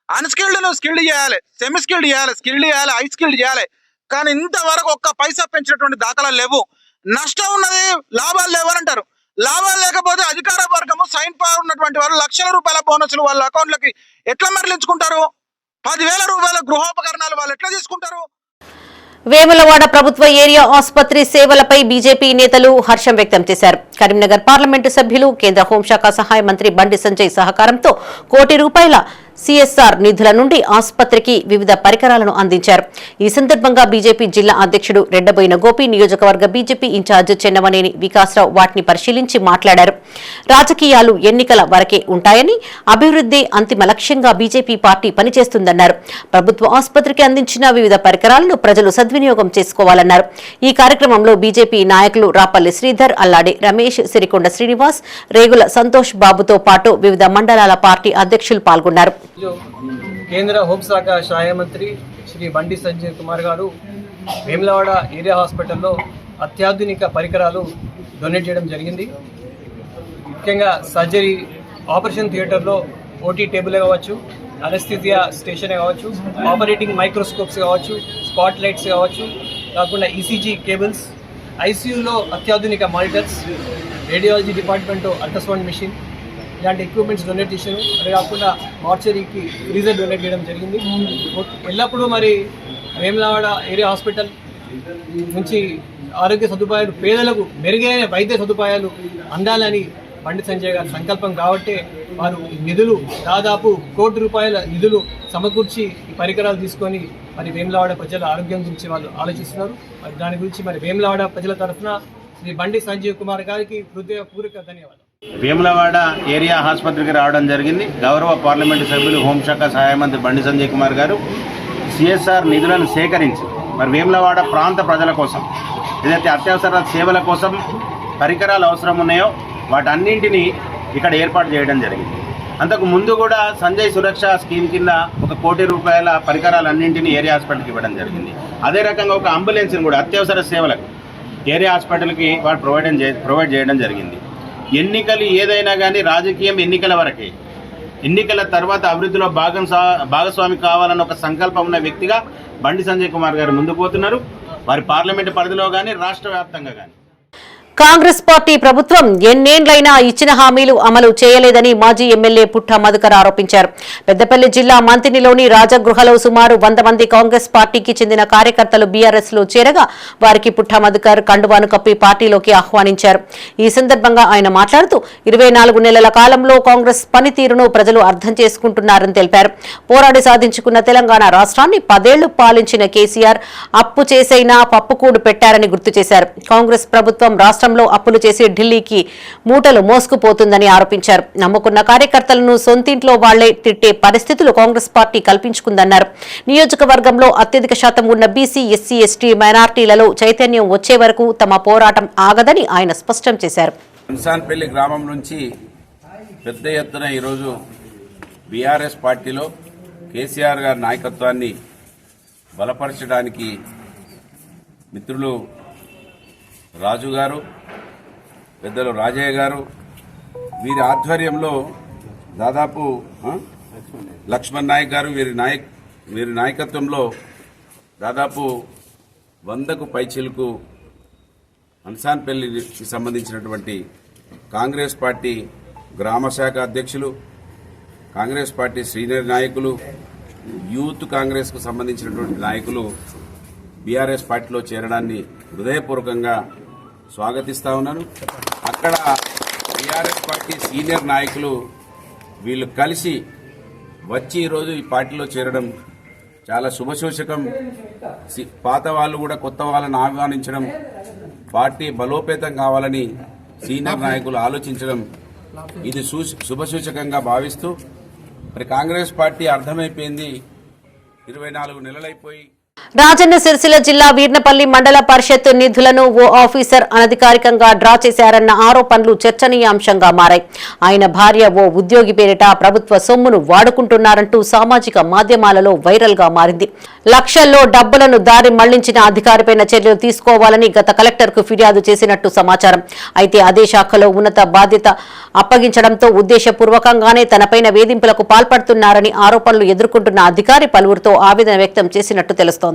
అన్స్కిల్డ్ స్కిల్డ్ చేయాలి, సెమీ స్కిల్డ్ చేయాలి, స్కిల్డ్ చేయాలి, హై స్కిల్డ్ చేయాలి. కానీ ఇంతవరకు ఒక్క పైసా పెంచినటువంటి దాఖలాలు లేవు. నష్టం ఉన్నది, లాభాలు లేవు అని అంటారు. లాభాలు లేకపోతే అధికార వర్గము సైన్ పవర్ ఉన్నటువంటి వారు లక్షల రూపాయల బోనస్లు వాళ్ళ అకౌంట్లకి ఎట్లా మరలించుకుంటారు? 10,000 రూపాయల గృహోపకరణాలు వాళ్ళు ఎట్లా తీసుకుంటారు? వేములవాడ ప్రభుత్వ ఏరియా ఆసుపత్రి సేవలపై బీజేపీ నేతలు హర్షం వ్యక్తం చేశారు. కరీంనగర్ పార్లమెంటు సభ్యులు, కేంద్ర హోంశాఖ సహాయ మంత్రి బండి సంజయ్ సహకారంతో ₹1 కోటి సిఎస్ఆర్ నిధుల నుండి ఆసుపత్రికి వివిధ పరికరాలను అందించారు. ఈ సందర్భంగా బీజేపీ జిల్లా అధ్యక్షుడు రెడ్డబోయిన గోపి, నియోజకవర్గ బీజేపీ ఇన్ఛార్జ్ చెన్నమనేని వికాసరావు వాటిని పరిశీలించి మాట్లాడారు. రాజకీయాలు ఎన్నికల వరకే ఉంటాయని, అభివృద్ధి అంతిమ లక్ష్యంగా బీజేపీ పార్టీ పనిచేస్తుందన్నారు. ప్రభుత్వ ఆసుపత్రికి అందించిన వివిధ పరికరాలను ప్రజలు సద్వినియోగం చేసుకోవాలన్నారు. ఈ కార్యక్రమంలో బీజేపీ నాయకులు రాపల్లి శ్రీధర్, అల్లాడి రమేష్, సిరికొండ శ్రీనివాస్, రేగుల సంతోష్ బాబుతో పాటు వివిధ మండలాల పార్టీ అధ్యక్షులు పాల్గొన్నారు. కేంద్ర హోంశాఖ సహాయ మంత్రి శ్రీ బండి సంజయ్ కుమార్ గారు వేములవాడ ఏరియా హాస్పిటల్లో అత్యాధునిక పరికరాలు డొనేట్ చేయడం జరిగింది. ముఖ్యంగా సర్జరీ ఆపరేషన్ థియేటర్లో ఓటీ టేబుల్ కావచ్చు, అనస్థిజియా స్టేషన్ కావచ్చు, ఆపరేటింగ్ మైక్రోస్కోప్స్ కావచ్చు, స్పాట్ లైట్స్ కావచ్చు, కాకుండా ఈసీజీ కేబుల్స్, ఐసీయూలో అత్యాధునిక monitors, radiology department ultrasound machine ఇలాంటి ఎక్విప్మెంట్స్ డొనేట్ చేశాను. అదే కాకుండా మార్చరీకి ఫ్రీజర్ డొనేట్ చేయడం జరిగింది. ఎల్లప్పుడూ మరి వేములవాడ ఏరియా హాస్పిటల్ నుంచి ఆరోగ్య సదుపాయాలు పేదలకు మెరుగైన వైద్య సదుపాయాలు అందాలని బండి సంజయ్ గారి సంకల్పం కాబట్టి వారు నిధులు దాదాపు ₹1 నిధులు సమకూర్చి ఈ పరికరాలు తీసుకొని మరి వేములవాడ ప్రజల ఆరోగ్యం గురించి వాళ్ళు ఆలోచిస్తున్నారు. మరి దాని గురించి మరి వేములవాడ ప్రజల తరఫున శ్రీ బండి సంజయ్ కుమార్ గారికి హృదయపూర్వక ధన్యవాదాలు. వేములవాడ ఏరియా ఆసుపత్రికి రావడం జరిగింది. గౌరవ పార్లమెంటు సభ్యులు హోంశాఖ సహాయ మంత్రి బండి సంజయ్ కుమార్ గారు సిఎస్ఆర్ నిధులను సేకరించి మరి వేములవాడ ప్రాంత ప్రజల కోసం ఏదైతే అత్యవసర సేవల కోసం పరికరాలు అవసరం ఉన్నాయో వాటన్నింటినీ ఇక్కడ ఏర్పాటు చేయడం జరిగింది. అంతకు ముందు కూడా సంజయ్ సురక్ష స్కీమ్ కింద ₹1 కోటి పరికరాలన్నింటినీ ఏరియా హాస్పిటల్కి ఇవ్వడం జరిగింది. అదే రకంగా ఒక అంబులెన్స్ని కూడా అత్యవసర సేవలకు ఏరియా హాస్పిటల్కి వాడు ప్రొవైడ్ చేయడం జరిగింది. ఎన్నికలు ఏదైనా కానీ రాజకీయం ఎన్నికల వరకే. ఎన్నికల తర్వాత అభివృద్ధిలో భాగస్వామి కావాలన్న ఒక సంకల్పం ఉన్న వ్యక్తిగా బండి సంజయ్ కుమార్ గారు ముందుకు పోతున్నారు. వారి పార్లమెంటు పరిధిలో కానీ రాష్ట్ర వ్యాప్తంగా కానీ. కాంగ్రెస్ పార్టీ ప్రభుత్వం ఎన్నేళ్లైనా ఇచ్చిన హామీలు అమలు చేయలేదని మాజీ ఎమ్మెల్యే పుట్ట మధుకర్ ఆరోపించారు. పెద్దపల్లి జిల్లా మంతినిలోని రాజగృహలో సుమారు 100 మంది కాంగ్రెస్ పార్టీకి చెందిన కార్యకర్తలు బీఆర్ఎస్ లో చేరగా వారికి పుట్ట మధుకర్ కండువాను కప్పి పార్టీలోకి ఆహ్వానించారు. ఈ సందర్భంగా ఆయన మాట్లాడుతూ 24 నెలల కాలంలో కాంగ్రెస్ పనితీరును ప్రజలు అర్థం చేసుకుంటున్నారని తెలిపారు. పోరాడి సాధించుకున్న తెలంగాణ రాష్ట్రాన్ని 10 ఏళ్లు పాలించిన కేసీఆర్ అప్పు చేసైనా పప్పుకూడు పెట్టారని గుర్తు చేశారు. కాంగ్రెస్ ప్రభుత్వం రాష్ట్రంలో అప్పులు చేసి ఢిల్లీకి మూటలు మోసుకుపోతుందని ఆరోపించారు. నమ్ముకున్న కార్యకర్తలను సొంతింట్లో వాళ్లే తిట్టే పరిస్థితులు కాంగ్రెస్ పార్టీ కల్పించుకుందన్నారు. నియోజకవర్గంలో అత్యధిక శాతం ఉన్న బీసీ, ఎస్సీ, ఎస్టీ, మైనార్టీలలో చైతన్యం వచ్చే వరకు తమ పోరాటం ఆగదని ఆయన స్పష్టం చేశారు. హంసాన్పల్లి గ్రామం నుంచి పెద్ద ఎత్తున ఈరోజు బీఆర్ఎస్ పార్టీలో కేసీఆర్ గారి నాయకత్వాన్ని బలపరచడానికి మిత్రులు రాజు గారు, పెద్దలు రాజయ్య గారు వీరి ఆధ్వర్యంలో దాదాపు లక్ష్మణ్ నాయక్ గారు వీరి నాయకత్వంలో దాదాపు 100కు పైచిలకు హంసాన్పల్లికి సంబంధించినటువంటి కాంగ్రెస్ పార్టీ గ్రామ శాఖ అధ్యక్షులు, కాంగ్రెస్ పార్టీ సీనియర్ నాయకులు, యూత్ కాంగ్రెస్కు సంబంధించినటువంటి నాయకులు బీఆర్ఎస్ పార్టీలో చేరడాన్ని హృదయపూర్వకంగా స్వాగతిస్తా ఉన్నాను. అక్కడ బీఆర్ఎస్ పార్టీ సీనియర్ నాయకులు వీళ్ళు కలిసి వచ్చి ఈరోజు ఈ పార్టీలో చేరడం చాలా శుభసూచకం. పాత వాళ్ళు కూడా కొత్త వాళ్ళని ఆహ్వానించడం, పార్టీ బలోపేతం కావాలని సీనియర్ నాయకులు ఆలోచించడం ఇది శుభసూచకంగా భావిస్తూ మరి కాంగ్రెస్ పార్టీ అర్థమైపోయింది. 24 నెలలైపోయి రాజన్న సిరిసిల్ల జిల్లా వీర్నపల్లి మండల పరిషత్ నిధులను ఓ ఆఫీసర్ అనధికారికంగా డ్రా చేశారన్న ఆరోపణలు చర్చనీయాంశంగా మారాయి. ఆయన భార్య ఓ ఉద్యోగి పేరిట ప్రభుత్వ సొమ్మును వాడుకుంటున్నారంటూ సామాజిక మాధ్యమాలలో వైరల్ గా మారింది. లక్షల్లో డబ్బులను దారి మళ్లించిన అధికారిపైన చర్యలు తీసుకోవాలని గత కలెక్టర్కు ఫిర్యాదు చేసినట్టు సమాచారం. అయితే అదే శాఖలో ఉన్నత బాధ్యత అప్పగించడంతో ఉద్దేశపూర్వకంగానే తనపైన వేధింపులకు పాల్పడుతున్నారని ఆరోపణలు ఎదుర్కొంటున్న అధికారి పలువురితో ఆవేదన వ్యక్తం చేసినట్టు తెలుస్తోంది.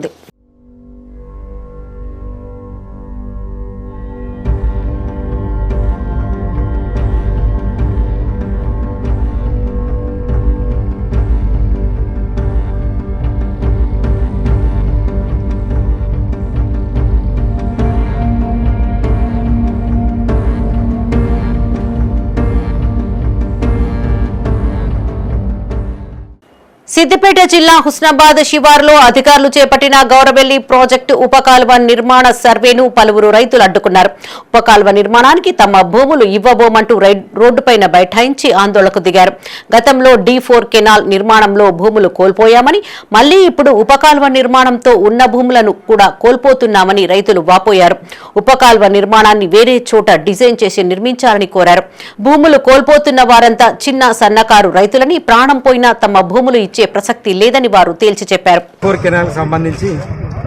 సిద్దిపేట జిల్లా హుస్నాబాద్ శివార్లో అధికారులు చేపట్టిన గౌరవెల్లి ప్రాజెక్టు ఉపకాల్వ నిర్మాణ సర్వేను పలువురు రైతులు అడ్డుకున్నారు. ఉపకాల్వ నిర్మాణానికి తమ భూములు ఇవ్వబోమంటూ రోడ్డుపైన బైఠాయించి ఆందోళనకు దిగారు. గతంలో D4 కెనాల్ నిర్మాణంలో భూములు కోల్పోయామని, మళ్లీ ఇప్పుడు ఉపకాల్వ నిర్మాణంతో ఉన్న భూములను కూడా కోల్పోతున్నామని రైతులు వాపోయారు. ఉపకాల్వ నిర్మాణాన్ని వేరే చోట డిజైన్ చేసి నిర్మించాలని కోరారు. భూములు కోల్పోతున్న వారంతా చిన్న సన్నకారు రైతులని, ప్రాణం పోయినా తమ భూములు ఇచ్చే ప్రసక్తి లేదని వారు తేల్చి చెప్పారు. D4 కెనాల్ సంబంధించి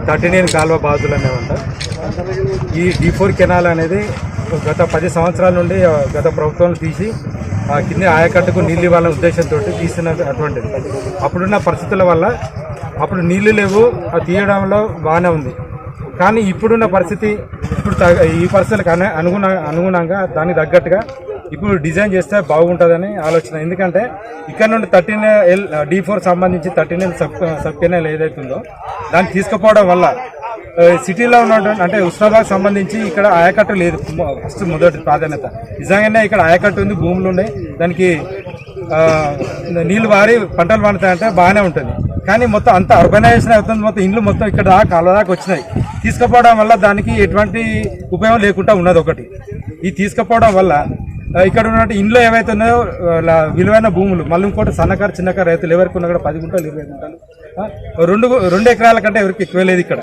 39 కాలువ బాధులు అనేవంట. ఈ D4 కెనాల్ అనేది గత 10 సంవత్సరాల నుండి గత ప్రభుత్వం తీసి కింద ఆయకట్టుకు నీళ్ళు ఇవ్వాలనే ఉద్దేశంతో తీసిన అటువంటిది. అప్పుడున్న పరిస్థితుల వల్ల అప్పుడు నీళ్లు లేవు, అది తీయడంలో బాగానే ఉంది. కానీ ఇప్పుడున్న పరిస్థితి, ఇప్పుడు ఈ పరిస్థితులకు అనుగుణంగా దానికి తగ్గట్టుగా ఇప్పుడు డిజైన్ చేస్తే బాగుంటుందని ఆలోచన. ఎందుకంటే ఇక్కడ నుండి 13 D4 సంబంధించి 13 సబ్ కెనాల్ ఏదైతుందో దాన్ని తీసుకుపోవడం వల్ల సిటీలో ఉన్నటువంటి అంటే హుస్నాబాద్ సంబంధించి ఇక్కడ ఆయకట్టు లేదు. ఫస్ట్ మొదటి ప్రాధాన్యత నిజంగానే ఇక్కడ ఆయకట్టు ఉంది, భూములు ఉన్నాయి, దానికి నీళ్లు వారి పంటలు పండుతాయంటే బాగానే ఉంటుంది. కానీ మొత్తం అంత అర్బనైజేషన్ అవుతుంది, మొత్తం ఇండ్లు మొత్తం ఇక్కడ కాలువ దాకా వచ్చినాయి. తీసుకుపోవడం వల్ల దానికి ఎటువంటి ఉపయోగం లేకుండా ఉన్నది ఒకటి. ఈ తీసుకుపోవడం వల్ల ఇక్కడ ఉన్నటువంటి ఇండ్లు ఏవైతే ఉన్నాయో విలువైన భూములు, మళ్ళీ ఇంకోటి సన్నకారు చిన్నకారు రైతులు ఎవరికి ఉన్నా కూడా 10 గుంటలు 20 గుంటలు 2 ఎకరాల కంటే ఎవరికి ఎక్కువ లేదు ఇక్కడ.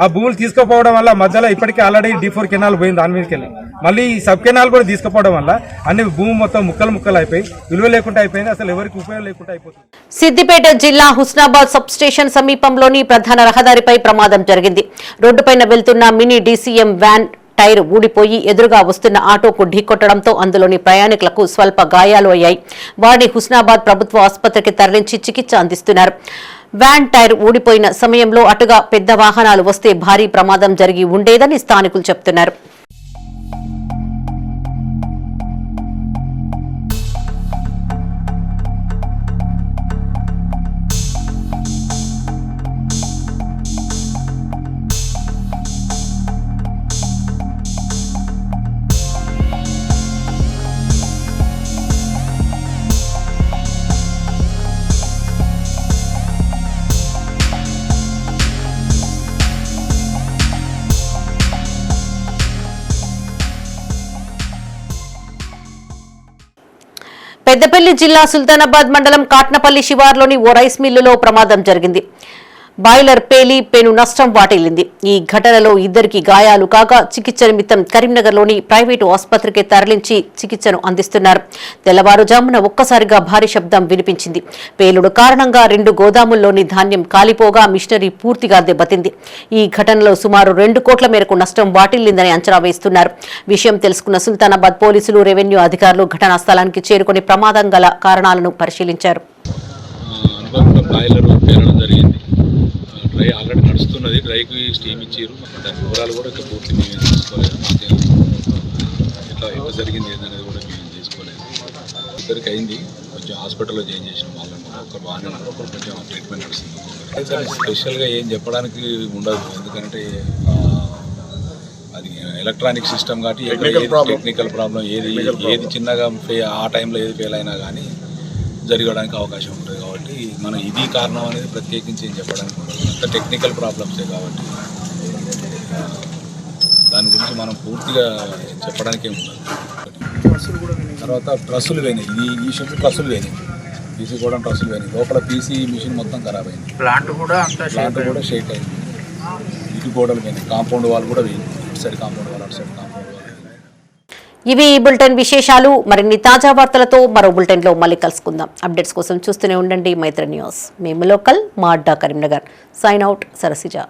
ఆ భూములు తీసుకుపోవడం వల్ల మధ్యలో ఇప్పటికే ఆల్రెడీ D4 కెనాల్ పోయింది, దాని మీదకి వెళ్ళి మళ్ళీ ఈ సబ్ కెనాల్ కూడా తీసుకుపోవడం వల్ల అన్ని భూమి మొత్తం ముక్కలు అయిపోయి విలువ లేకుండా అయిపోయింది, అసలు ఎవరికి ఉపయోగం లేకుండా అయిపోతుంది. సిద్దిపేట జిల్లా హుస్నాబాద్ సబ్ స్టేషన్ సమీపంలోని ప్రధాన రహదారిపై ప్రమాదం జరిగింది. రోడ్డుపైన వెళ్తున్న మినీ DCM వ్యాన్ టైర్ ఊడిపోయి ఎదురుగా వస్తున్న ఆటోకు ఢీకొట్టడంతో అందులోని ప్రయాణికులకు స్వల్ప గాయాలు అయ్యాయి. వారిని హుస్నాబాద్ ప్రభుత్వ ఆసుపత్రికి తరలించి చికిత్స అందిస్తున్నారు. వ్యాన్ టైర్ ఊడిపోయిన సమయంలో అటుగా పెద్ద వాహనాలు వస్తే భారీ ప్రమాదం జరిగి ఉండేదని స్థానికులు చెబుతున్నారు. పెద్దపల్లి జిల్లా సుల్తానాబాద్ మండలం కాట్నపల్లి శివార్లోని ఓ రైస్ మిల్లులో ప్రమాదం జరిగింది. బాయిలర్ పేలి పెను నష్టం వాటిల్లింది. ఈ ఘటనలో 2 గాయాలు కాగా చికిత్స నిమిత్తం కరీంనగర్లోని ప్రైవేటు ఆసుపత్రికి తరలించి చికిత్సను అందిస్తున్నారు. తెల్లవారుజామున ఒక్కసారిగా భారీ శబ్దం వినిపించింది. పేలుడు కారణంగా 2 గోదాముల్లోని ధాన్యం కాలిపోగా మిషనరీ పూర్తిగా దెబ్బతింది. ఈ ఘటనలో సుమారు 2 కోట్ల మేరకు నష్టం వాటిల్లిందని అంచనా వేస్తున్నారు. విషయం తెలుసుకున్న సుల్తానాబాద్ పోలీసులు, రెవెన్యూ అధికారులు ఘటనా స్థలానికి చేరుకుని ప్రమాదం గల కారణాలను పరిశీలించారు. డ్రై ఆల్రెడీ నడుస్తున్నది, డ్రైకి స్టీమ్ ఇచ్చారు. దాని వివరాలు కూడా ఇంకా పూర్తి మేము తీసుకోలేదు. ఎట్లా జరిగింది ఏంటనేది కూడా మేము తీసుకోలేదు. 2 అయింది, కొంచెం హాస్పిటల్లో జాయిన్ చేసిన వాళ్ళని. ఒకరు బాగానే ఒకరు కొంచెం ట్రీట్మెంట్ నడుస్తుంది. స్పెషల్గా ఏం చెప్పడానికి ఉండదు, ఎందుకంటే అది ఎలక్ట్రానిక్ సిస్టమ్ కాబట్టి టెక్నికల్ ప్రాబ్లం ఏది చిన్నగా ఆ టైంలో ఏది ఫెయిల్ అయినా కానీ జరగడానికి అవకాశం ఉంటుంది. కాబట్టి మనం ఇది కారణం అనేది ప్రత్యేకించి ఏం చెప్పడానికి ఉండదు, అంత టెక్నికల్ ప్రాబ్లమ్సే కాబట్టి దాని గురించి మనం పూర్తిగా చెప్పడానికి ఏమి ఉండదు. తర్వాత ట్రస్సులు పోయినాయి, ఈ షిఫ్ట్ ట్రస్సులు పోయినాయి, పీసీ కూడా ట్రస్సులు పోయినాయి. లోపల పీసీ మిషన్ మొత్తం ఖరాబ్ అయింది, ప్లాంట్ కూడా షేక్ అయింది. ఇటు గోడలు పోయినాయి, కాంపౌండ్ వాల్ కూడా పోయింది, ఇటు సైడ్ కాంపౌండ్ వాల్, అటు సైడ్ కాంపౌండ్ వాల్. ఇవి ఈ బులెటిన్ విశేషాలు. మరిన్ని తాజా వార్తలతో మరో బులెటిన్లో మళ్ళీ కలుసుకుందాం. అప్డేట్స్ కోసం చూస్తూనే ఉండండి మైత్రి న్యూస్. మేము లోకల్, మా అడ్డా కరీంనగర్. Sign out, Sarasija.